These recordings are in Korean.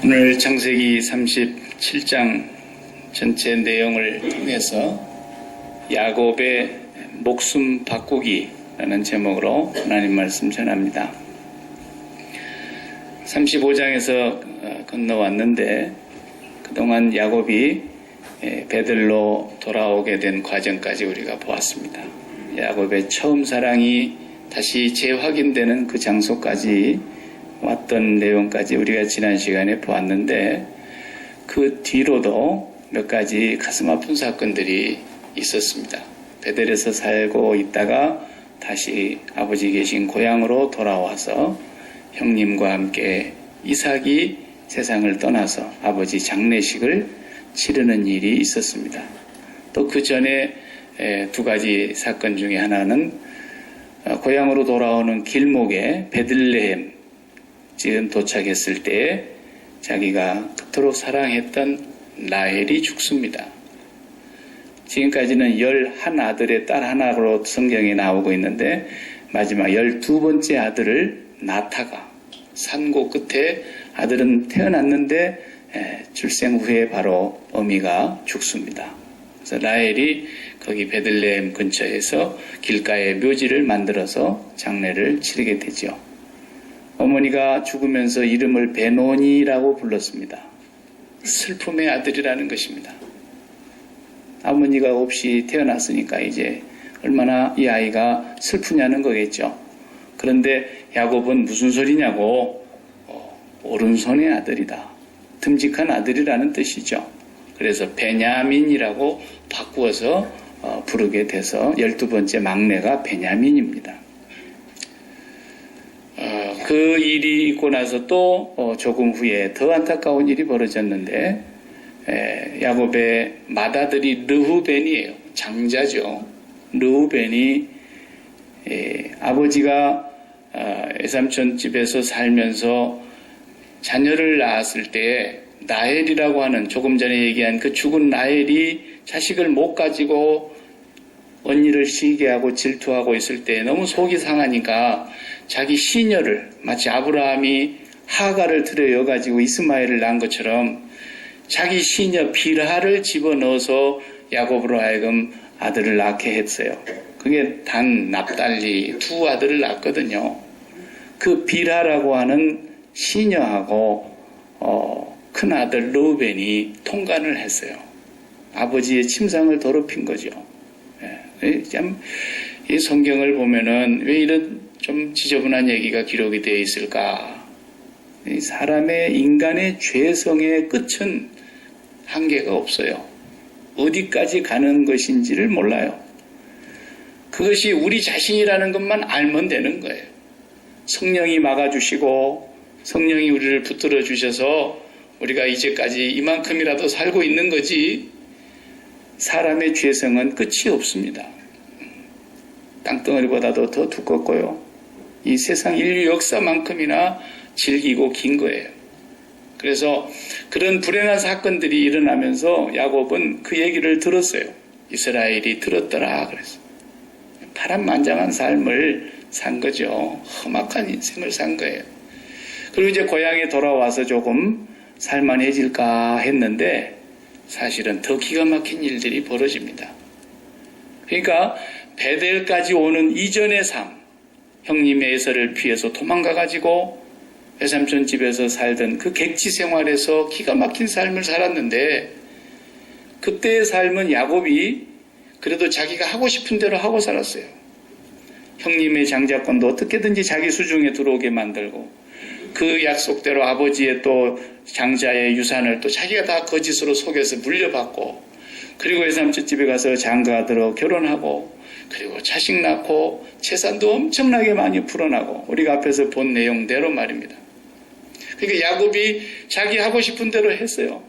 오늘 창세기 37장 전체 내용을 통해서 야곱의 목숨 바꾸기라는 제목으로 하나님 말씀 전합니다. 35장에서 건너왔는데 그동안 야곱이 베들로 돌아오게 된 과정까지 우리가 보았습니다. 야곱의 처음 사랑이 다시 재확인되는 그 장소까지 왔던 내용까지 우리가 지난 시간에 보았는데 그 뒤로도 몇 가지 가슴 아픈 사건들이 있었습니다. 베델에서 살고 있다가 다시 아버지 계신 고향으로 돌아와서 형님과 함께 이삭이 세상을 떠나서 아버지 장례식을 치르는 일이 있었습니다. 또 그 전에 두 가지 사건 중에 하나는 고향으로 돌아오는 길목에 베들레헴 지금 도착했을 때 자기가 그토록 사랑했던 라헬이 죽습니다. 지금까지는 11아들의 딸 하나로 성경에 나오고 있는데 마지막 12번째 아들을 나타가 산고 끝에 아들은 태어났는데 출생 후에 바로 어미가 죽습니다. 그래서 라헬이 거기 베들레헴 근처에서 길가에 묘지를 만들어서 장례를 치르게 되죠. 어머니가 죽으면서 이름을 베노니라고 불렀습니다. 슬픔의 아들이라는 것입니다. 어머니가 없이 태어났으니까 이제 얼마나 이 아이가 슬프냐는 거겠죠. 그런데 야곱은 무슨 소리냐고 오른손의 아들이다. 듬직한 아들이라는 뜻이죠. 그래서 베냐민이라고 바꾸어서 부르게 돼서 12번째 막내가 베냐민입니다. 그 일이 있고 나서 또 조금 후에 더 안타까운 일이 벌어졌는데 야곱의 맏아들이 르후벤이에요. 장자죠. 르후벤이 아버지가 외삼촌 집에서 살면서 자녀를 낳았을 때 라헬이라고 하는 조금 전에 얘기한 그 죽은 라헬이 자식을 못 가지고 언니를 시기하고 질투하고 있을 때 너무 속이 상하니까 자기 시녀를 마치 아브라함이 하가를 들여가지고 이스마엘을 낳은 것처럼 자기 시녀 빌하를 집어넣어서 야곱으로 하여금 아들을 낳게 했어요. 그게 단 납달리 두 아들을 낳았거든요. 그 빌하라고 하는 시녀하고 큰 아들 르우벤이 통간을 했어요. 아버지의 침상을 더럽힌 거죠. 참, 이 성경을 보면은 왜 이런 좀 지저분한 얘기가 기록이 되어 있을까? 사람의 인간의 죄성의 끝은 한계가 없어요. 어디까지 가는 것인지를 몰라요. 그것이 우리 자신이라는 것만 알면 되는 거예요. 성령이 막아주시고 성령이 우리를 붙들어 주셔서 우리가 이제까지 이만큼이라도 살고 있는 거지 사람의 죄성은 끝이 없습니다. 땅덩어리보다도 더 두껍고요. 이 세상 인류 역사만큼이나 질기고 긴 거예요. 그래서 그런 불행한 사건들이 일어나면서 야곱은 그 얘기를 들었어요. 이스라엘이 들었더라 그래서 파란만장한 삶을 산 거죠. 험악한 인생을 산 거예요. 그리고 이제 고향에 돌아와서 조금 살만해질까 했는데 사실은 더 기가 막힌 일들이 벌어집니다. 그러니까 베델까지 오는 이전의 삶, 형님의 애서를 피해서 도망가가지고 외삼촌 집에서 살던 그 객지 생활에서 기가 막힌 삶을 살았는데 그때의 삶은 야곱이 그래도 자기가 하고 싶은 대로 하고 살았어요. 형님의 장자권도 어떻게든지 자기 수중에 들어오게 만들고 그 약속대로 아버지의 또 장자의 유산을 또 자기가 다 거짓으로 속여서 물려받고 그리고 외삼촌 집에 가서 장가들어 결혼하고 그리고 자식 낳고 재산도 엄청나게 많이 풀어나고 우리가 앞에서 본 내용대로 말입니다. 그러니까 야곱이 자기 하고 싶은 대로 했어요.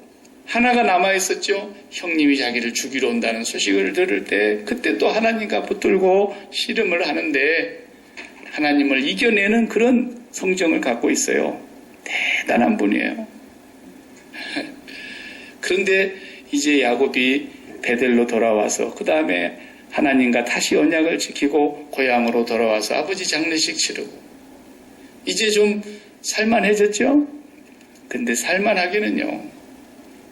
하나가 남아있었죠. 형님이 자기를 죽이러 온다는 소식을 들을 때 그때 또 하나님과 붙들고 씨름을 하는데 하나님을 이겨내는 그런 성정을 갖고 있어요. 대단한 분이에요. 그런데 이제 야곱이 베델로 돌아와서 그 다음에 하나님과 다시 언약을 지키고 고향으로 돌아와서 아버지 장례식 치르고 이제 좀 살만해졌죠? 근데 살만하기는요,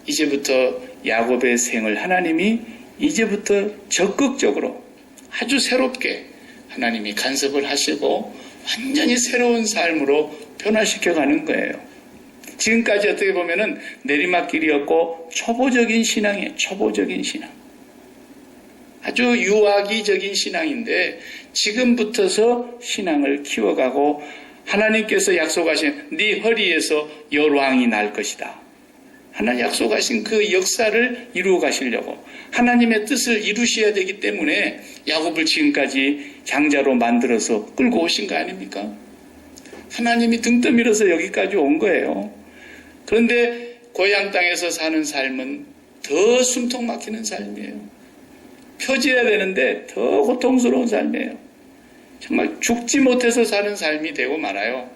이제부터 야곱의 생을 하나님이 이제부터 적극적으로 아주 새롭게 하나님이 간섭을 하시고 완전히 새로운 삶으로 변화시켜 가는 거예요. 지금까지 어떻게 보면은 내리막길이었고 초보적인 신앙이에요. 초보적인 신앙. 아주 유아기적인 신앙인데 지금부터서 신앙을 키워가고 하나님께서 약속하신 네 허리에서 열왕이 날 것이다. 하나님 약속하신 그 역사를 이루어 가시려고 하나님의 뜻을 이루셔야 되기 때문에 야곱을 지금까지 장자로 만들어서 끌고 오신 거 아닙니까? 하나님이 등 떠밀어서 여기까지 온 거예요. 그런데 고향 땅에서 사는 삶은 더 숨통 막히는 삶이에요. 펴져야 되는데 더 고통스러운 삶이에요. 정말 죽지 못해서 사는 삶이 되고 말아요.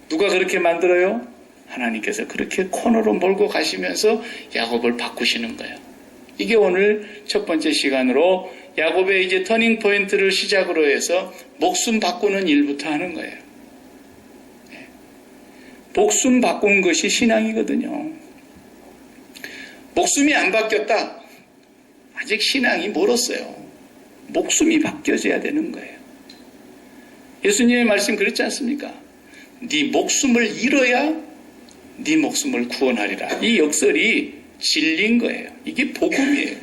누가 그렇게 만들어요? 하나님께서 그렇게 코너로 몰고 가시면서 야곱을 바꾸시는 거예요. 이게 오늘 첫 번째 시간으로 야곱의 이제 터닝 포인트를 시작으로 해서 목숨 바꾸는 일부터 하는 거예요. 목숨 바꾼 것이 신앙이거든요. 목숨이 안 바뀌었다. 아직 신앙이 멀었어요. 목숨이 바뀌어져야 되는 거예요. 예수님의 말씀 그렇지 않습니까? 네 목숨을 잃어야 네 목숨을 구원하리라. 이 역설이 진리인 거예요. 이게 복음이에요.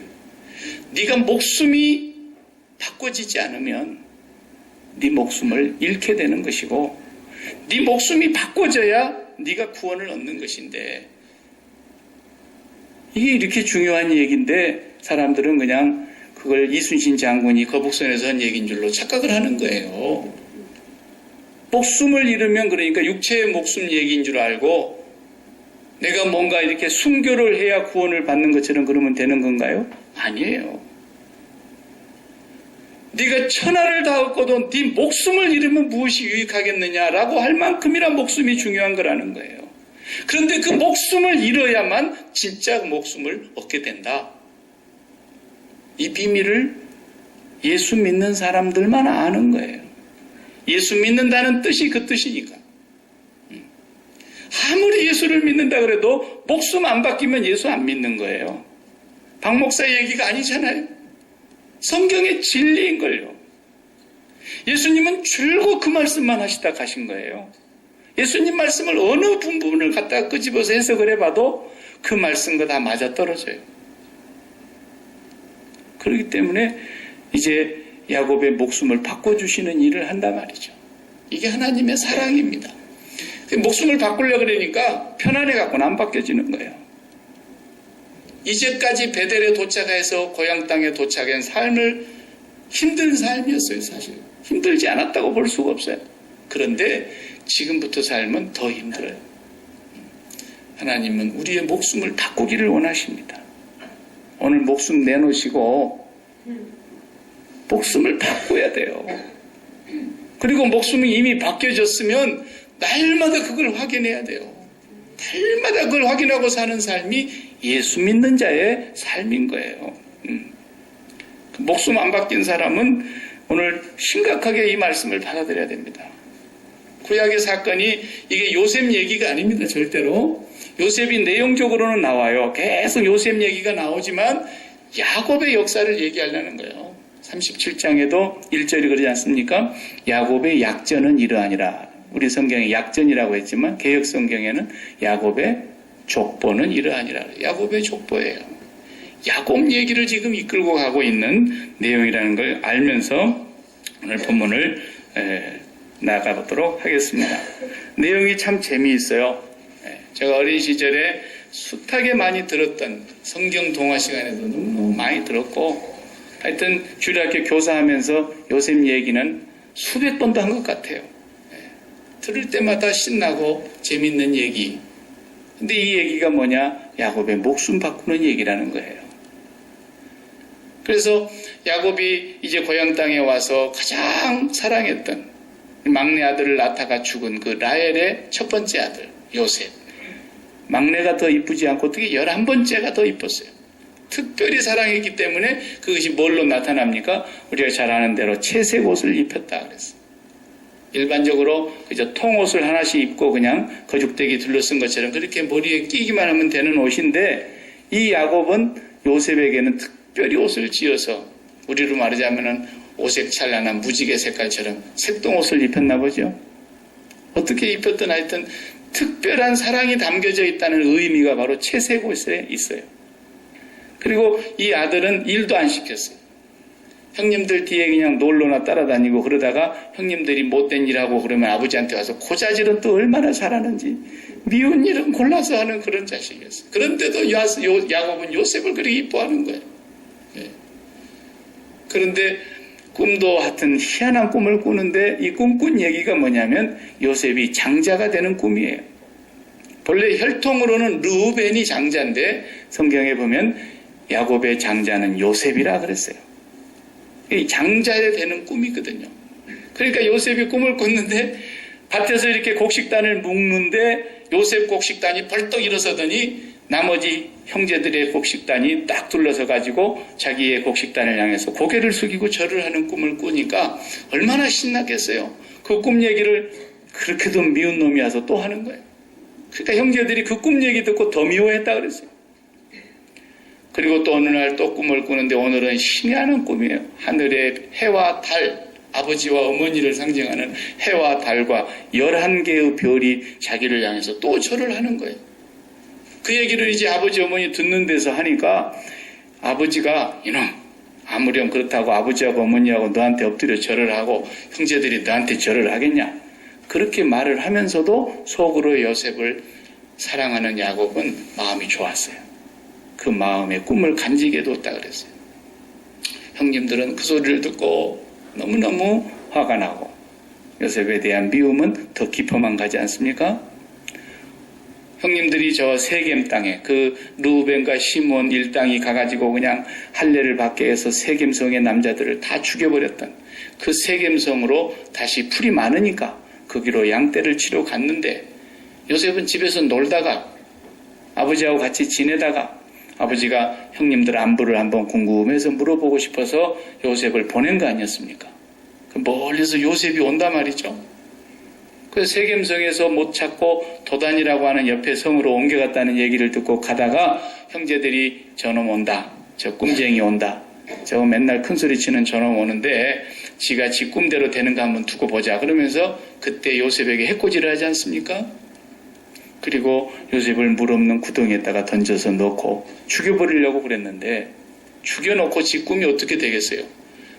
네가 목숨이 바꿔지지 않으면 네 목숨을 잃게 되는 것이고 네 목숨이 바꿔져야 네가 구원을 얻는 것인데 이게 이렇게 중요한 얘기인데 사람들은 그냥 그걸 이순신 장군이 거북선에서 한 얘기인 줄로 착각을 하는 거예요. 목숨을 잃으면 그러니까 육체의 목숨 얘기인 줄 알고 내가 뭔가 이렇게 순교를 해야 구원을 받는 것처럼 그러면 되는 건가요? 아니에요. 네가 천하를 다 얻고도 네 목숨을 잃으면 무엇이 유익하겠느냐라고 할 만큼이나 목숨이 중요한 거라는 거예요. 그런데 그 목숨을 잃어야만 진짜 목숨을 얻게 된다. 이 비밀을 예수 믿는 사람들만 아는 거예요. 예수 믿는다는 뜻이 그 뜻이니까. 아무리 예수를 믿는다 그래도 목숨 안 바뀌면 예수 안 믿는 거예요. 박 목사 얘기가 아니잖아요. 성경의 진리인걸요. 예수님은 줄곧 그 말씀만 하시다 가신 거예요. 예수님 말씀을 어느 부분을 갖다가 끄집어서 해석을 해봐도 그 말씀과 다 맞아떨어져요. 그렇기 때문에 이제 야곱의 목숨을 바꿔주시는 일을 한단 말이죠. 이게 하나님의 사랑입니다. 목숨을 바꾸려고 그러니까 편안해갖고는 안 바뀌어지는 거예요. 이제까지 베델에 도착해서 고향 땅에 도착한 삶을 힘든 삶이었어요. 사실 힘들지 않았다고 볼 수가 없어요. 그런데 지금부터 삶은 더 힘들어요. 하나님은 우리의 목숨을 바꾸기를 원하십니다. 오늘 목숨 내놓으시고 목숨을 바꿔야 돼요. 그리고 목숨이 이미 바뀌어졌으면 날마다 그걸 확인해야 돼요. 날마다 그걸 확인하고 사는 삶이 예수 믿는 자의 삶인 거예요. 목숨 안 바뀐 사람은 오늘 심각하게 이 말씀을 받아들여야 됩니다. 구약의 사건이 이게 요셉 얘기가 아닙니다. 절대로. 요셉이 내용적으로는 나와요. 계속 요셉 얘기가 나오지만 야곱의 역사를 얘기하려는 거예요. 37장에도 1절이 그러지 않습니까? 야곱의 약전은 이러하니라. 우리 성경에 약전이라고 했지만 개역 성경에는 야곱의 족보는 이러하니라. 야곱의 족보예요. 야곱 얘기를 지금 이끌고 가고 있는 내용이라는 걸 알면서 오늘 본문을 나가보도록 하겠습니다. 내용이 참 재미있어요. 제가 어린 시절에 숱하게 많이 들었던 성경 동화 시간에도 너무 많이 들었고 하여튼 주일학교 교사하면서 요셉 얘기는 수백 번도 한 것 같아요. 들을 때마다 신나고 재밌는 얘기. 근데 이 얘기가 뭐냐? 야곱의 목숨 바꾸는 얘기라는 거예요. 그래서 야곱이 이제 고향 땅에 와서 가장 사랑했던 막내 아들을 낳다가 죽은 그 라헬의 첫 번째 아들 요셉. 막내가 더 이쁘지 않고 어떻게 11번째가 더 이뻤어요. 특별히 사랑했기 때문에 그것이 뭘로 나타납니까? 우리가 잘 아는 대로 채색 옷을 입혔다 그랬어요. 일반적으로 그저 통옷을 하나씩 입고 그냥 거죽대기 둘러쓴 것처럼 그렇게 머리에 끼기만 하면 되는 옷인데, 이 야곱은 요셉에게는 특별히 옷을 지어서, 우리로 말하자면은 오색찬란한 무지개 색깔처럼 색동옷을 입혔나 보죠. 어떻게 입혔든 하여튼 특별한 사랑이 담겨져 있다는 의미가 바로 채색 옷에 있어요. 그리고 이 아들은 일도 안 시켰어요. 형님들 뒤에 그냥 놀러나 따라다니고 그러다가 형님들이 못된 일하고 그러면 아버지한테 와서 고자질은 또 얼마나 잘하는지, 미운 일은 골라서 하는 그런 자식이었어요. 그런데도 야곱은 요셉을 그렇게 이뻐하는 거예요. 네. 그런데 꿈도 하여튼 희한한 꿈을 꾸는데, 이 꿈꾼 얘기가 뭐냐면 요셉이 장자가 되는 꿈이에요. 본래 혈통으로는 르우벤이 장자인데 성경에 보면 야곱의 장자는 요셉이라 그랬어요. 이 장자가 되는 꿈이거든요. 그러니까 요셉이 꿈을 꿨는데 밭에서 이렇게 곡식단을 묶는데 요셉 곡식단이 벌떡 일어서더니 나머지 형제들의 곡식단이 딱 둘러서 가지고 자기의 곡식단을 향해서 고개를 숙이고 절을 하는 꿈을 꾸니까 얼마나 신났겠어요. 그 꿈 얘기를 그렇게도 미운 놈이 와서 또 하는 거예요. 그러니까 형제들이 그 꿈 얘기 듣고 더 미워했다 그랬어요. 그리고 또 어느 날 또 꿈을 꾸는데 오늘은 신기한 꿈이에요. 하늘의 해와 달, 아버지와 어머니를 상징하는 해와 달과 11개의 별이 자기를 향해서 또 절을 하는 거예요. 그 얘기를 이제 아버지 어머니 듣는 데서 하니까 아버지가 이놈, 아무렴 그렇다고 아버지하고 어머니하고 너한테 엎드려 절을 하고 형제들이 너한테 절을 하겠냐, 그렇게 말을 하면서도 속으로 요셉을 사랑하는 야곱은 마음이 좋았어요. 그 마음에 꿈을 간직해 뒀다 그랬어요. 형님들은 그 소리를 듣고 너무너무 화가 나고 요셉에 대한 미움은 더 깊어만 가지 않습니까? 형님들이 저 세겜 땅에 그 르우벤과 시몬 일당이 가가지고 그냥 할례를 받게 해서 세겜성의 남자들을 다 죽여버렸던 그 세겜성으로 다시 풀이 많으니까 거기로 양떼를 치러 갔는데, 요셉은 집에서 놀다가 아버지하고 같이 지내다가 아버지가 형님들 안부를 한번 궁금해서 물어보고 싶어서 요셉을 보낸 거 아니었습니까? 멀리서 요셉이 온단 말이죠. 그래서 세겜성에서 못 찾고 도단이라고 하는 옆에 성으로 옮겨갔다는 얘기를 듣고 가다가 형제들이 저놈 온다, 저 꿈쟁이 온다, 저거 맨날 큰소리 치는 저놈 오는데 지가 지 꿈대로 되는가 한번 두고 보자 그러면서 그때 요셉에게 해코지를 하지 않습니까? 그리고 요셉을 물 없는 구덩이에다가 던져서 넣고 죽여버리려고 그랬는데 죽여놓고 지 꿈이 어떻게 되겠어요?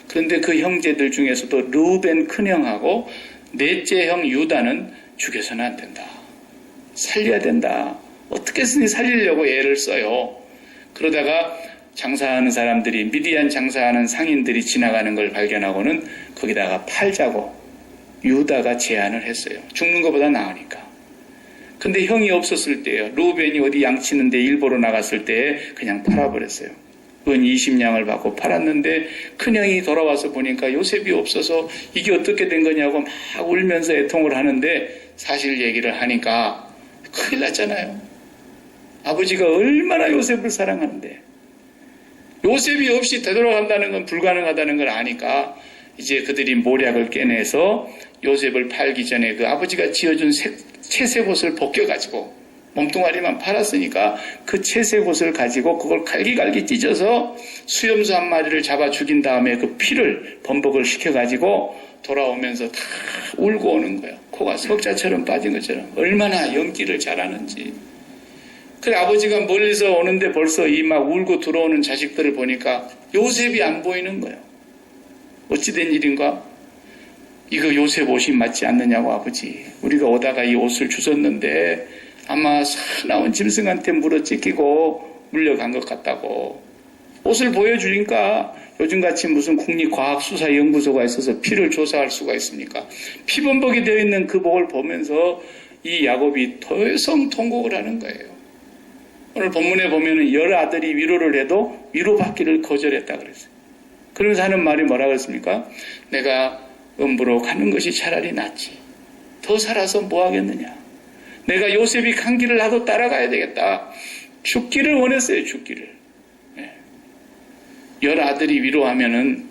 그런데 그 형제들 중에서도 르우벤 큰형하고 넷째 형 유다는 죽여서는 안 된다, 살려야 된다, 어떻게든 살리려고 애를 써요. 그러다가 장사하는 사람들이, 미디안 장사하는 상인들이 지나가는 걸 발견하고는 거기다가 팔자고 유다가 제안을 했어요. 죽는 것보다 나으니까. 근데 형이 없었을 때요, 르우벤이 어디 양치는데 일보러 나갔을 때 그냥 팔아버렸어요. 은 20냥을 받고 팔았는데 큰형이 돌아와서 보니까 요셉이 없어서 이게 어떻게 된 거냐고 막 울면서 애통을 하는데 사실 얘기를 하니까 큰일 났잖아요. 아버지가 얼마나 요셉을 사랑하는데 요셉이 없이 되돌아간다는 건 불가능하다는 걸 아니까 이제 그들이 모략을 깨내서 요셉을 팔기 전에 그 아버지가 지어준 채색 옷을 벗겨가지고 몸뚱아리만 팔았으니까 그 채색 옷을 가지고 그걸 갈기갈기 찢어서 수염소 한 마리를 잡아 죽인 다음에 그 피를 범벅을 시켜가지고 돌아오면서 다 울고 오는 거예요. 코가 석자처럼 빠진 것처럼. 얼마나 연기를 잘하는지. 그래 아버지가 멀리서 오는데 벌써 이 막 울고 들어오는 자식들을 보니까 요셉이 안 보이는 거예요. 어찌된 일인가? 이거 요셉 옷이 맞지 않느냐고 아버지. 우리가 오다가 이 옷을 주웠는데 아마 사나운 짐승한테 물어찢기고 물려간 것 같다고. 옷을 보여주니까 요즘같이 무슨 국립과학수사연구소가 있어서 피를 조사할 수가 있습니까? 피범벅이 되어 있는 그 복을 보면서 이 야곱이 더성 통곡을 하는 거예요. 오늘 본문에 보면은 열 아들이 위로를 해도 위로받기를 거절했다 그랬어요. 그러면서 하는 말이 뭐라 그랬습니까? 내가 음부로 가는 것이 차라리 낫지. 더 살아서 뭐 하겠느냐. 내가 요셉이 간 길을 나도 따라가야 되겠다. 죽기를 원했어요. 죽기를. 열 아들이 위로하면은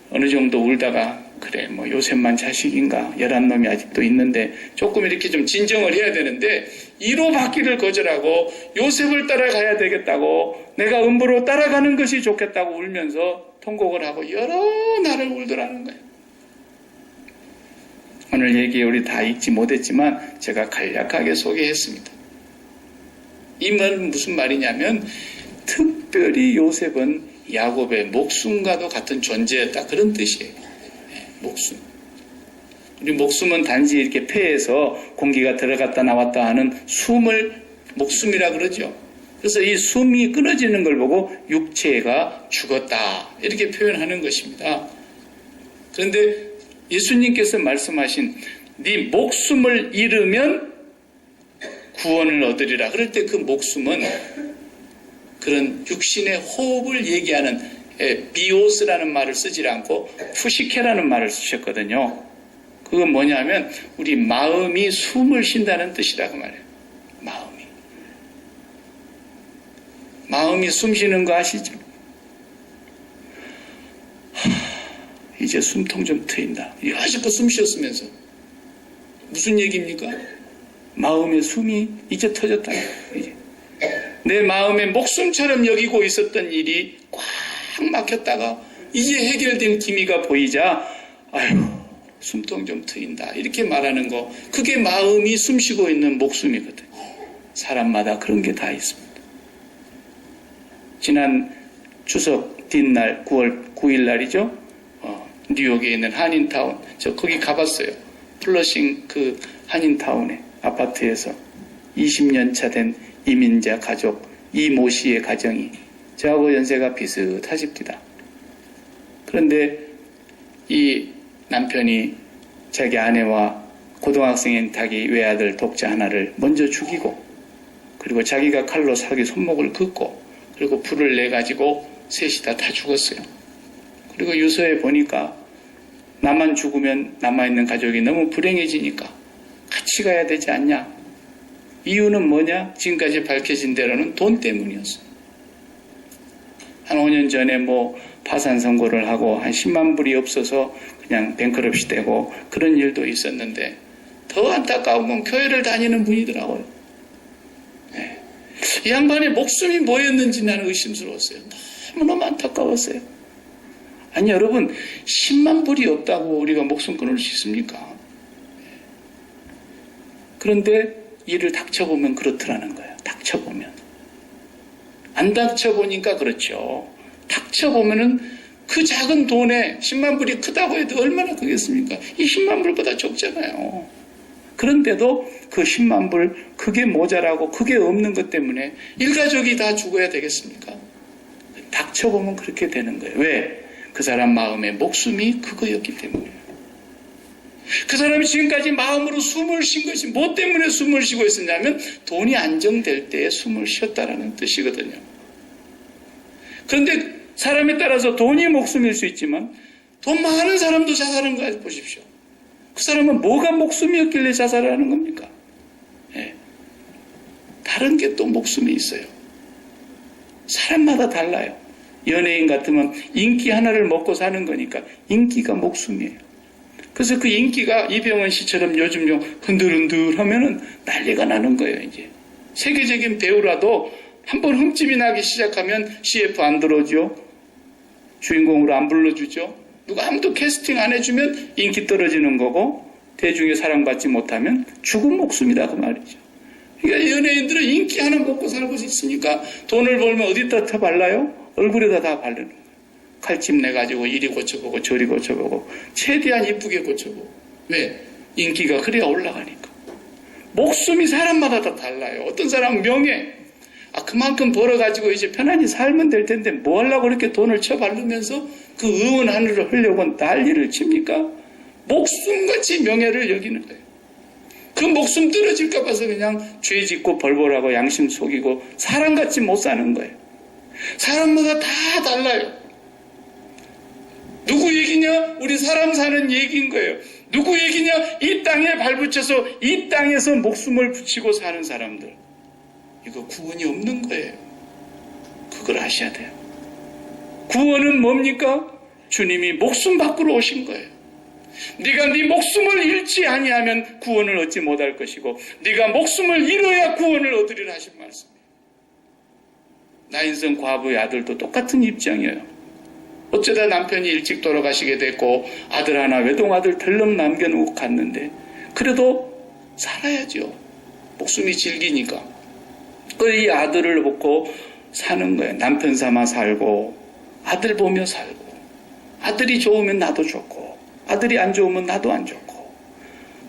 어느 정도 울다가 그래 뭐 요셉만 자식인가 11놈이 아직도 있는데 조금 이렇게 좀 진정을 해야 되는데 이로 받기를 거절하고 요셉을 따라가야 되겠다고 내가 음부로 따라가는 것이 좋겠다고 울면서 통곡을 하고 여러 날을 울더라는 거예요. 오늘 얘기에 우리 다 읽지 못했지만 제가 간략하게 소개했습니다. 이 말은 무슨 말이냐면 특별히 요셉은 야곱의 목숨과도 같은 존재였다 그런 뜻이에요. 목숨. 우리 목숨은 단지 이렇게 폐에서 공기가 들어갔다 나왔다 하는 숨을 목숨이라 그러죠. 그래서 이 숨이 끊어지는 걸 보고 육체가 죽었다 이렇게 표현하는 것입니다. 그런데 예수님께서 말씀하신 네 목숨을 잃으면 구원을 얻으리라. 그럴 때 그 목숨은 그런 육신의 호흡을 얘기하는 비오스라는 말을 쓰지 않고 푸시케라는 말을 쓰셨거든요. 그건 뭐냐면 우리 마음이 숨을 쉰다는 뜻이라고 말해요. 마음이 숨 쉬는 거 아시죠? 이제 숨통 좀 트인다. 아직도 숨 쉬었으면서 무슨 얘기입니까? 마음의 숨이 이제 터졌다. 이제. 내 마음에 목숨처럼 여기고 있었던 일이 꽉 막혔다가 이제 해결된 기미가 보이자 아유 숨통 좀 트인다 이렇게 말하는 거 그게 마음이 숨쉬고 있는 목숨이거든요. 사람마다 그런 게 다 있습니다. 지난 추석 뒷날 9월 9일 날이죠. 뉴욕에 있는 한인타운 저 거기 가봤어요. 플러싱 그 한인타운에 아파트에서 20년 차 된 이민자 가족 이모 씨의 가정이 저하고 연세가 비슷하십니다. 그런데 이 남편이 자기 아내와 고등학생인 자기 외아들 독자 하나를 먼저 죽이고 그리고 자기가 칼로 자기 손목을 긋고 그리고 불을 내가지고 셋이 다 죽었어요. 그리고 유서에 보니까 나만 죽으면 남아있는 가족이 너무 불행해지니까 같이 가야 되지 않냐. 이유는 뭐냐? 지금까지 밝혀진 대로는 돈 때문이었어요. 한 5년 전에 뭐 파산 선고를 하고 한 10만 불이 없어서 그냥 뱅크럽시 되고 그런 일도 있었는데 더 안타까운 건 교회를 다니는 분이더라고요. 네. 이 양반의 목숨이 뭐였는지 나는 의심스러웠어요. 너무너무 안타까웠어요. 아니 여러분 10만 불이 없다고 우리가 목숨 끊을 수 있습니까? 그런데 일을 닥쳐보면 그렇더라는 거예요. 닥쳐보면. 안 닥쳐보니까 그렇죠. 닥쳐보면은 그 작은 돈에 10만 불이 크다고 해도 얼마나 크겠습니까? 이 10만 불보다 적잖아요. 그런데도 그 10만 불 그게 모자라고 그게 없는 것 때문에 일가족이 다 죽어야 되겠습니까? 닥쳐보면 그렇게 되는 거예요. 왜? 그 사람 마음에 목숨이 그거였기 때문이에요. 그 사람이 지금까지 마음으로 숨을 쉰 것이 뭐 때문에 숨을 쉬고 있었냐면 돈이 안정될 때에 숨을 쉬었다라는 뜻이거든요. 그런데 사람에 따라서 돈이 목숨일 수 있지만 돈 많은 사람도 자살한 거 보십시오. 그 사람은 뭐가 목숨이었길래 자살을 하는 겁니까? 네. 다른 게 또 목숨이 있어요. 사람마다 달라요. 연예인 같으면 인기 하나를 먹고 사는 거니까 인기가 목숨이에요. 그래서 그 인기가 이병헌 씨처럼 요즘 좀 흔들흔들 하면은 난리가 나는 거예요, 이제. 세계적인 배우라도 한번 흠집이 나기 시작하면 CF 안 들어오죠. 주인공으로 안 불러주죠. 누가 아무도 캐스팅 안 해주면 인기 떨어지는 거고, 대중의 사랑받지 못하면 죽은 목숨이다, 그 말이죠. 그러니까 연예인들은 인기 하나 먹고 살고 있으니까 돈을 벌면 어디다 다 발라요? 얼굴에다 다 바르는 거예요. 칼집 내가지고 이리 고쳐보고 저리 고쳐보고 최대한 이쁘게 고쳐보고. 왜? 인기가 그래야 올라가니까. 목숨이 사람마다 다 달라요. 어떤 사람은 명예. 그만큼 벌어가지고 이제 편안히 살면 될 텐데 뭐 하려고 그렇게 돈을 쳐바르면서 그 의원 하늘을 하려고 난리를 칩니까? 목숨같이 명예를 여기는 거예요. 그 목숨 떨어질까 봐서 그냥 죄 짓고 벌벌하고 양심 속이고 사람같이 못 사는 거예요. 사람마다 다 달라요. 누구 얘기냐? 우리 사람 사는 얘기인 거예요. 누구 얘기냐? 이 땅에 발붙여서 이 땅에서 목숨을 붙이고 사는 사람들. 이거 구원이 없는 거예요. 그걸 아셔야 돼요. 구원은 뭡니까? 주님이 목숨 밖으로 오신 거예요. 네가 네 목숨을 잃지 아니하면 구원을 얻지 못할 것이고 네가 목숨을 잃어야 구원을 얻으리라 하신 말씀이에요. 나인성 과부의 아들도 똑같은 입장이에요. 어쩌다 남편이 일찍 돌아가시게 됐고 아들 하나 외동아들 덜렁 남겨놓고 갔는데 그래도 살아야죠. 목숨이 질기니까. 이 아들을 보고 사는 거예요. 남편 삼아 살고 아들 보며 살고 아들이 좋으면 나도 좋고 아들이 안 좋으면 나도 안 좋고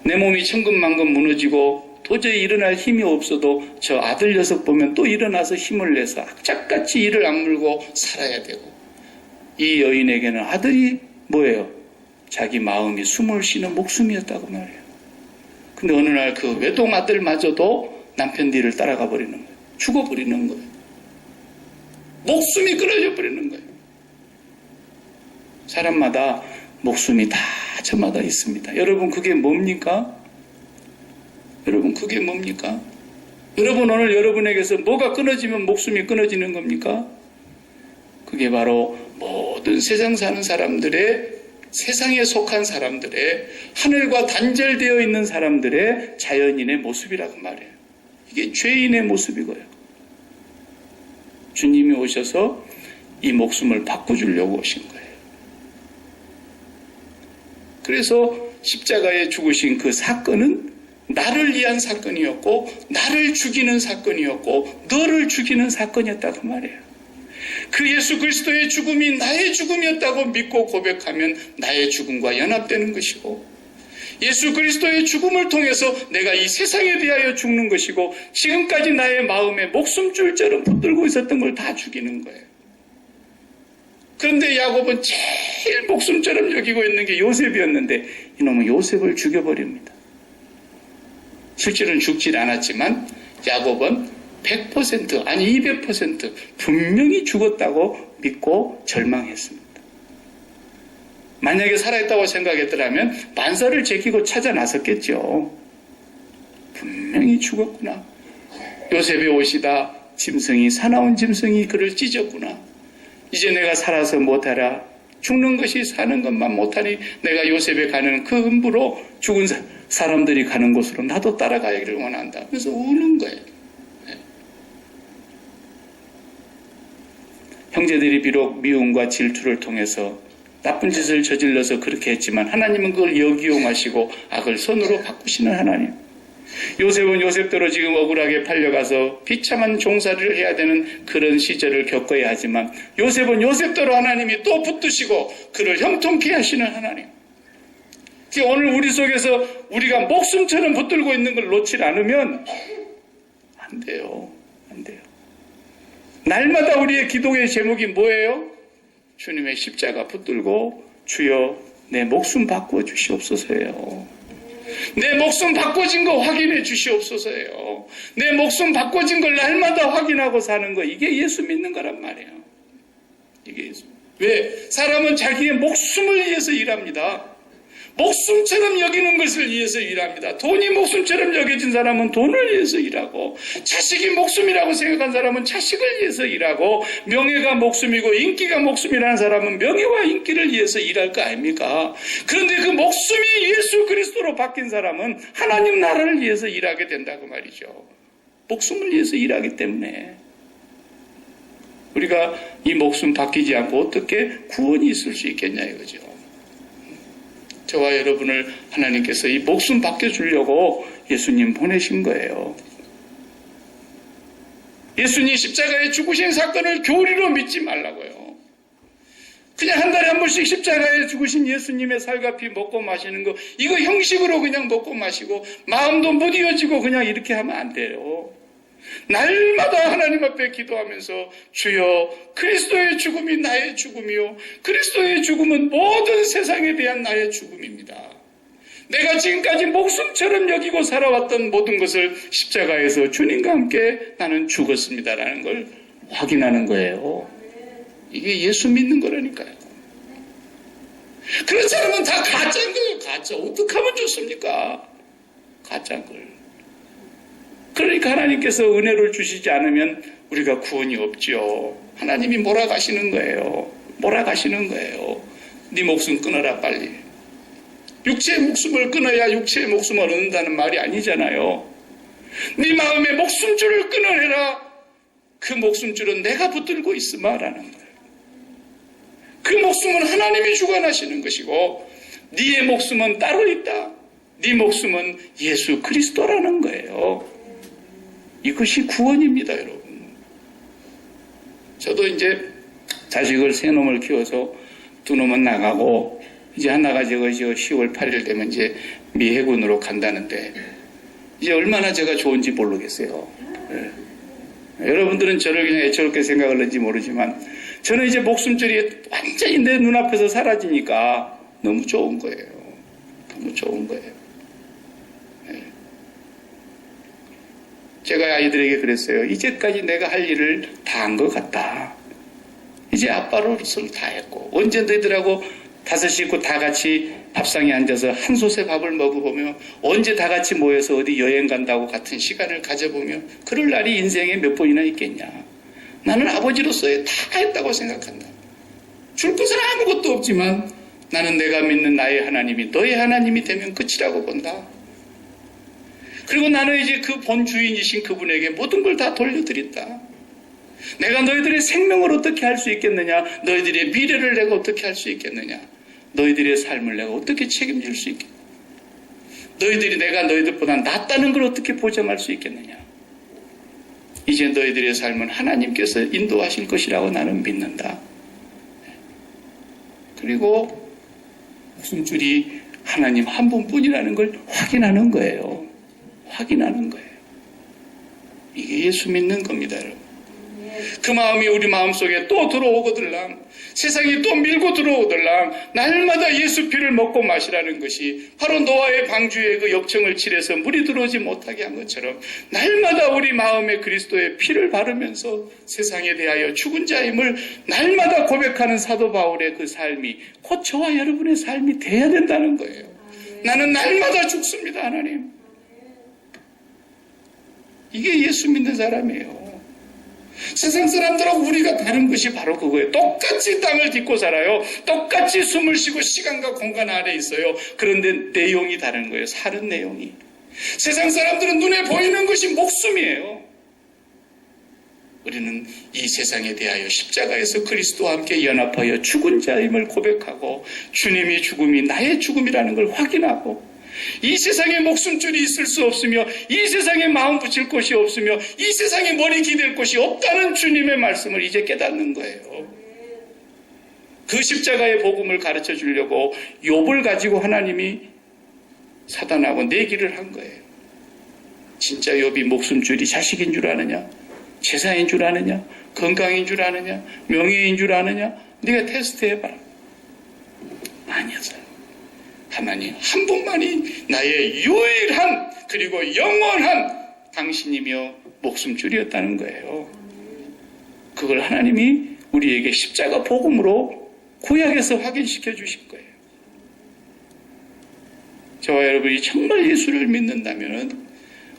내 몸이 천근만근 무너지고 도저히 일어날 힘이 없어도 저 아들 녀석 보면 또 일어나서 힘을 내서 악착같이 이를 악물고 살아야 되고 이 여인에게는 아들이 뭐예요? 자기 마음이 숨을 쉬는 목숨이었다고 말해요. 근데 어느 날 그 외동아들마저도 남편 뒤를 따라가 버리는 거예요. 죽어버리는 거예요. 목숨이 끊어져 버리는 거예요. 사람마다 목숨이 다 저마다 있습니다. 여러분 그게 뭡니까? 여러분 그게 뭡니까? 여러분 오늘 여러분에게서 뭐가 끊어지면 목숨이 끊어지는 겁니까? 그게 바로 모든 세상 사는 사람들의 세상에 속한 사람들의 하늘과 단절되어 있는 사람들의 자연인의 모습이라고 말해요. 이게 죄인의 모습이고요. 주님이 오셔서 이 목숨을 바꿔주려고 오신 거예요. 그래서 십자가에 죽으신 그 사건은 나를 위한 사건이었고 나를 죽이는 사건이었고 너를 죽이는 사건이었다고 말해요. 그 예수 그리스도의 죽음이 나의 죽음이었다고 믿고 고백하면 나의 죽음과 연합되는 것이고 예수 그리스도의 죽음을 통해서 내가 이 세상에 대하여 죽는 것이고 지금까지 나의 마음에 목숨줄처럼 붙들고 있었던 걸 다 죽이는 거예요. 그런데 야곱은 제일 목숨처럼 여기고 있는 게 요셉이었는데 이놈은 요셉을 죽여버립니다. 실제로는 죽질 않았지만 야곱은 100% 아니 200% 분명히 죽었다고 믿고 절망했습니다. 만약에 살아있다고 생각했더라면 반사를 제끼고 찾아 나섰겠죠. 분명히 죽었구나. 요셉의 옷이다. 짐승이 사나운 짐승이 그를 찢었구나. 이제 내가 살아서 못하라. 죽는 것이 사는 것만 못하니 내가 요셉에 가는 그 음부로 죽은 사람들이 가는 곳으로 나도 따라가기를 원한다. 그래서 우는 거예요. 네. 형제들이 비록 미움과 질투를 통해서 나쁜 짓을 저질러서 그렇게 했지만 하나님은 그걸 역이용하시고 악을 선으로 바꾸시는 하나님. 요셉은 요셉대로 지금 억울하게 팔려가서 비참한 종살이를 해야 되는 그런 시절을 겪어야 하지만 요셉은 요셉대로 하나님이 또 붙드시고 그를 형통케 하시는 하나님. 오늘 우리 속에서 우리가 목숨처럼 붙들고 있는 걸 놓지 않으면 안 돼요. 안 돼요. 날마다 우리의 기도의 제목이 뭐예요? 주님의 십자가 붙들고 주여 내 목숨 바꾸어 주시옵소서예요. 내 목숨 바꿔진 거 확인해 주시옵소서예요. 내 목숨 바꿔진 걸 날마다 확인하고 사는 거 이게 예수 믿는 거란 말이에요. 이게 예수. 왜? 사람은 자기의 목숨을 위해서 일합니다. 목숨처럼 여기는 것을 위해서 일합니다. 돈이 목숨처럼 여겨진 사람은 돈을 위해서 일하고 자식이 목숨이라고 생각한 사람은 자식을 위해서 일하고 명예가 목숨이고 인기가 목숨이라는 사람은 명예와 인기를 위해서 일할 거 아닙니까? 그런데 그 목숨이 예수 그리스도로 바뀐 사람은 하나님 나라를 위해서 일하게 된다고 말이죠. 목숨을 위해서 일하기 때문에 우리가 이 목숨 바뀌지 않고 어떻게 구원이 있을 수 있겠냐 이거죠. 저와 여러분을 하나님께서 이 목숨 바뀌어주려고 예수님 보내신 거예요. 예수님 십자가에 죽으신 사건을 교리로 믿지 말라고요. 그냥 한 달에 한 번씩 십자가에 죽으신 예수님의 살과 피 먹고 마시는 거 이거 형식으로 그냥 먹고 마시고 마음도 무디어지고 그냥 이렇게 하면 안 돼요. 날마다 하나님 앞에 기도하면서 주여 그리스도의 죽음이 나의 죽음이요 그리스도의 죽음은 모든 세상에 대한 나의 죽음입니다. 내가 지금까지 목숨처럼 여기고 살아왔던 모든 것을 십자가에서 주님과 함께 나는 죽었습니다라는 걸 확인하는 거예요. 이게 예수 믿는 거라니까요. 그렇지 않으면 다 가짜인 거예요. 가짜. 어떻게 하면 좋습니까? 가짜인 걸. 그러니까 하나님께서 은혜를 주시지 않으면 우리가 구원이 없죠. 하나님이 몰아가시는 거예요. 몰아가시는 거예요. 네 목숨 끊어라 빨리. 육체의 목숨을 끊어야 육체의 목숨을 얻는다는 말이 아니잖아요. 네 마음의 목숨줄을 끊어내라. 그 목숨줄은 내가 붙들고 있으마라는 거예요. 그 목숨은 하나님이 주관하시는 것이고 네의 목숨은 따로 있다. 네 목숨은 예수 그리스도라는 거예요. 이것이 구원입니다, 여러분. 저도 이제 자식을 세 놈을 키워서 두 놈은 나가고 이제 하나가 저거 10월 8일 되면 이제 미 해군으로 간다는데 이제 얼마나 제가 좋은지 모르겠어요. 네. 여러분들은 저를 그냥 애처롭게 생각하는지 모르지만 저는 이제 목숨줄이 완전히 내 눈앞에서 사라지니까 너무 좋은 거예요. 너무 좋은 거예요. 네. 제가 아이들에게 그랬어요. 이제까지 내가 할 일을 다 한 것 같다. 이제 아빠로서 다 했고 언제 너희들하고 5 식구 다 같이 밥상에 앉아서 한 솥의 밥을 먹어보며 언제 다 같이 모여서 어디 여행 간다고 같은 시간을 가져보며 그럴 날이 인생에 몇 번이나 있겠냐. 나는 아버지로서의 다 했다고 생각한다. 줄 것은 아무것도 없지만 나는 내가 믿는 나의 하나님이 너의 하나님이 되면 끝이라고 본다. 그리고 나는 이제 그 본 주인이신 그분에게 모든 걸 다 돌려드린다. 내가 너희들의 생명을 어떻게 할 수 있겠느냐? 너희들의 미래를 내가 어떻게 할 수 있겠느냐? 너희들의 삶을 내가 어떻게 책임질 수 있겠느냐? 너희들이 내가 너희들보다 낫다는 걸 어떻게 보장할 수 있겠느냐? 이제 너희들의 삶은 하나님께서 인도하실 것이라고 나는 믿는다. 그리고 목숨줄이 하나님 한 분뿐이라는 걸 확인하는 거예요. 확인하는 거예요. 이게 예수 믿는 겁니다, 여러분. 그 마음이 우리 마음속에 또 들어오거들랑 세상이 또 밀고 들어오더랑 날마다 예수 피를 먹고 마시라는 것이 바로 노아의 방주에 그 역청을 칠해서 물이 들어오지 못하게 한 것처럼 날마다 우리 마음에 그리스도의 피를 바르면서 세상에 대하여 죽은 자임을 날마다 고백하는 사도 바울의 그 삶이 곧 저와 여러분의 삶이 돼야 된다는 거예요. 나는 날마다 죽습니다, 하나님. 이게 예수 믿는 사람이에요. 세상 사람들하고 우리가 다른 것이 바로 그거예요. 똑같이 땅을 딛고 살아요. 똑같이 숨을 쉬고 시간과 공간 아래 있어요. 그런데 내용이 다른 거예요. 사는 내용이. 세상 사람들은 눈에 보이는 것이 목숨이에요. 우리는 이 세상에 대하여 십자가에서 그리스도와 함께 연합하여 죽은 자임을 고백하고 주님이 죽음이 나의 죽음이라는 걸 확인하고 이 세상에 목숨줄이 있을 수 없으며 이 세상에 마음 붙일 곳이 없으며 이 세상에 머리 기댈 곳이 없다는 주님의 말씀을 이제 깨닫는 거예요. 그 십자가의 복음을 가르쳐 주려고 욥을 가지고 하나님이 사단하고 내기를 한 거예요. 진짜 욥이 목숨줄이 자식인 줄 아느냐? 재산인 줄 아느냐? 건강인 줄 아느냐? 명예인 줄 아느냐? 네가 테스트해봐라. 아니었어요. 하나님 한 분만이 나의 유일한 그리고 영원한 당신이며 목숨줄이었다는 거예요. 그걸 하나님이 우리에게 십자가 복음으로 구약에서 확인시켜 주신 거예요. 저와 여러분이 정말 예수를 믿는다면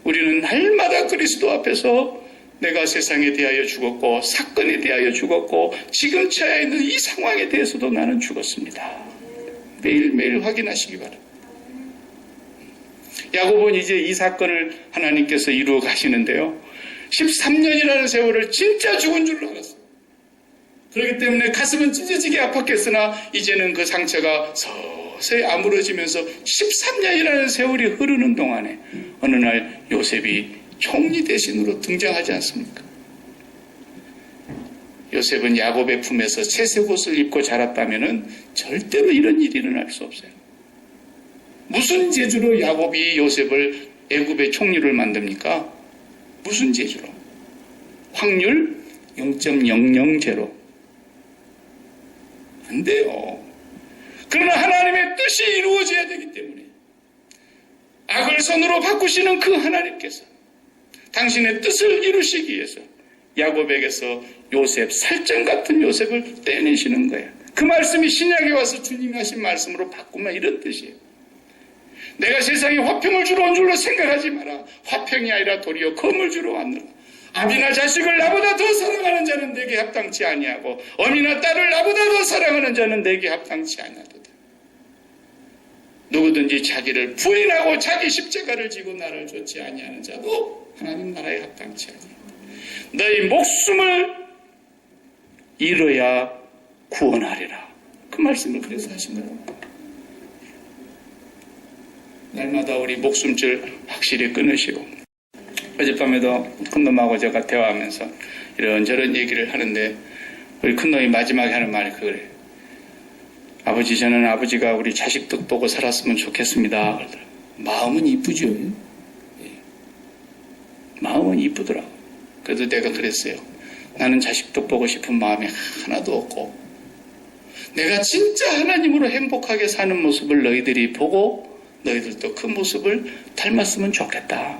우리는 날마다 그리스도 앞에서 내가 세상에 대하여 죽었고 사건에 대하여 죽었고 지금 처해 있는 이 상황에 대해서도 나는 죽었습니다. 매일매일 확인하시기 바랍니다. 야곱은 이제 이 사건을 하나님께서 이루어 가시는데요. 13년이라는 세월을 진짜 죽은 줄로 알았어요. 그렇기 때문에 가슴은 찢어지게 아팠겠으나 이제는 그 상처가 서서히 아물어지면서 13년이라는 세월이 흐르는 동안에 어느 날 요셉이 총리 대신으로 등장하지 않습니까? 요셉은 야곱의 품에서 채색 옷을 입고 자랐다면 절대로 이런 일이 일어날 수 없어요. 무슨 재주로 야곱이 요셉을 애굽의 총리를 만듭니까? 무슨 재주로? 확률 0.000. 안 돼요. 그러나 하나님의 뜻이 이루어져야 되기 때문에 악을 선으로 바꾸시는 그 하나님께서 당신의 뜻을 이루시기 위해서 야곱에게서 요셉, 살점 같은 요셉을 떼내시는 거예요. 그 말씀이 신약에 와서 주님이 하신 말씀으로 바꾸면 이런 뜻이에요. 내가 세상에 화평을 주러 온 줄로 생각하지 마라. 화평이 아니라 도리어 검을 주러 왔노라. 아비나 자식을 나보다 더 사랑하는 자는 내게 합당치 아니하고 어미나 딸을 나보다 더 사랑하는 자는 내게 합당치 아니하도다. 누구든지 자기를 부인하고 자기 십자가를 지고 나를 좇지 아니하는 자도 하나님 나라에 합당치 아니하다. 너희 목숨을 잃어야 구원하리라. 그 말씀을 그래서 하신 거예요. 날마다 우리 목숨줄 확실히 끊으시고, 어젯밤에도 큰놈하고 제가 대화하면서 이런저런 얘기를 하는데 우리 큰놈이 마지막에 하는 말이 그거래요. 아버지, 저는 아버지가 우리 자식 뜻 보고 살았으면 좋겠습니다. 그러더라고요. 마음은 이쁘죠. 마음은 이쁘더라고요. 그래도 내가 그랬어요. 나는 자식 뜻 보고 싶은 마음이 하나도 없고, 내가 진짜 하나님으로 행복하게 사는 모습을 너희들이 보고 너희들도 그 모습을 닮았으면 좋겠다.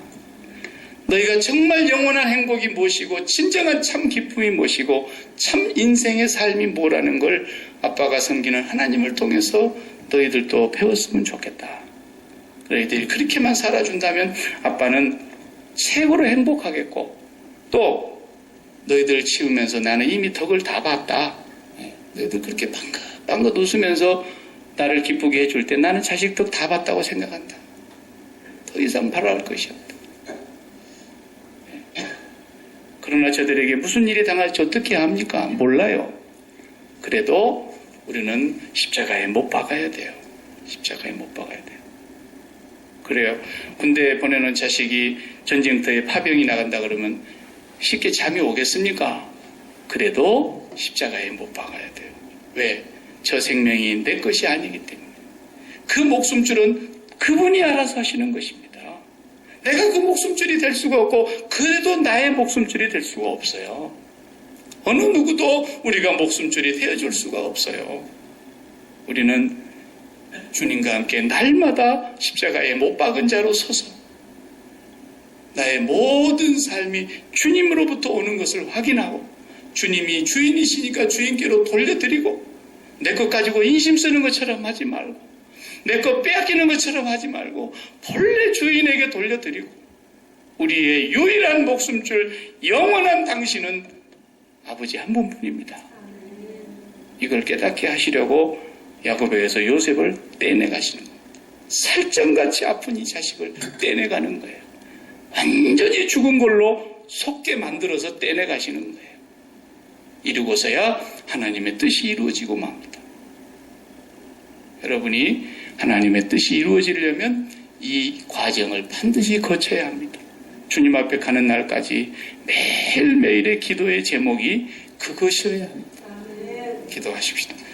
너희가 정말 영원한 행복이 무엇이고 진정한 참 기쁨이 무엇이고 참 인생의 삶이 뭐라는 걸 아빠가 섬기는 하나님을 통해서 너희들도 배웠으면 좋겠다. 너희들이 그렇게만 살아준다면 아빠는 최고로 행복하겠고, 또 너희들을 치우면서 나는 이미 덕을 다 봤다. 너희들 그렇게 빵긋 웃으면서 나를 기쁘게 해줄 때 나는 자식 덕 다 봤다고 생각한다. 더 이상 바랄 것이 없다. 그러나 저들에게 무슨 일이 당할지 어떻게 합니까? 몰라요. 그래도 우리는 십자가에 못 박아야 돼요. 십자가에 못 박아야 돼요. 그래요. 군대에 보내는 자식이 전쟁터에 파병이 나간다 그러면 쉽게 잠이 오겠습니까? 그래도 십자가에 못 박아야 돼요. 왜? 저 생명이 내 것이 아니기 때문에. 그 목숨줄은 그분이 알아서 하시는 것입니다. 내가 그 목숨줄이 될 수가 없고 그래도 나의 목숨줄이 될 수가 없어요. 어느 누구도 우리가 목숨줄이 되어줄 수가 없어요. 우리는 주님과 함께 날마다 십자가에 못 박은 자로 서서 나의 모든 삶이 주님으로부터 오는 것을 확인하고, 주님이 주인이시니까 주인께로 돌려드리고, 내 것 가지고 인심 쓰는 것처럼 하지 말고, 내 것 빼앗기는 것처럼 하지 말고 본래 주인에게 돌려드리고, 우리의 유일한 목숨줄 영원한 당신은 아버지 한 분뿐입니다. 이걸 깨닫게 하시려고 야고보에서 요셉을 떼내가시는 거예요. 살점같이 아픈 이 자식을 떼내가는 거예요. 완전히 죽은 걸로 속게 만들어서 떼내가시는 거예요. 이러고서야 하나님의 뜻이 이루어지고 맙니다. 여러분이 하나님의 뜻이 이루어지려면 이 과정을 반드시 거쳐야 합니다. 주님 앞에 가는 날까지 매일매일의 기도의 제목이 그것이어야 합니다. 기도하십시다.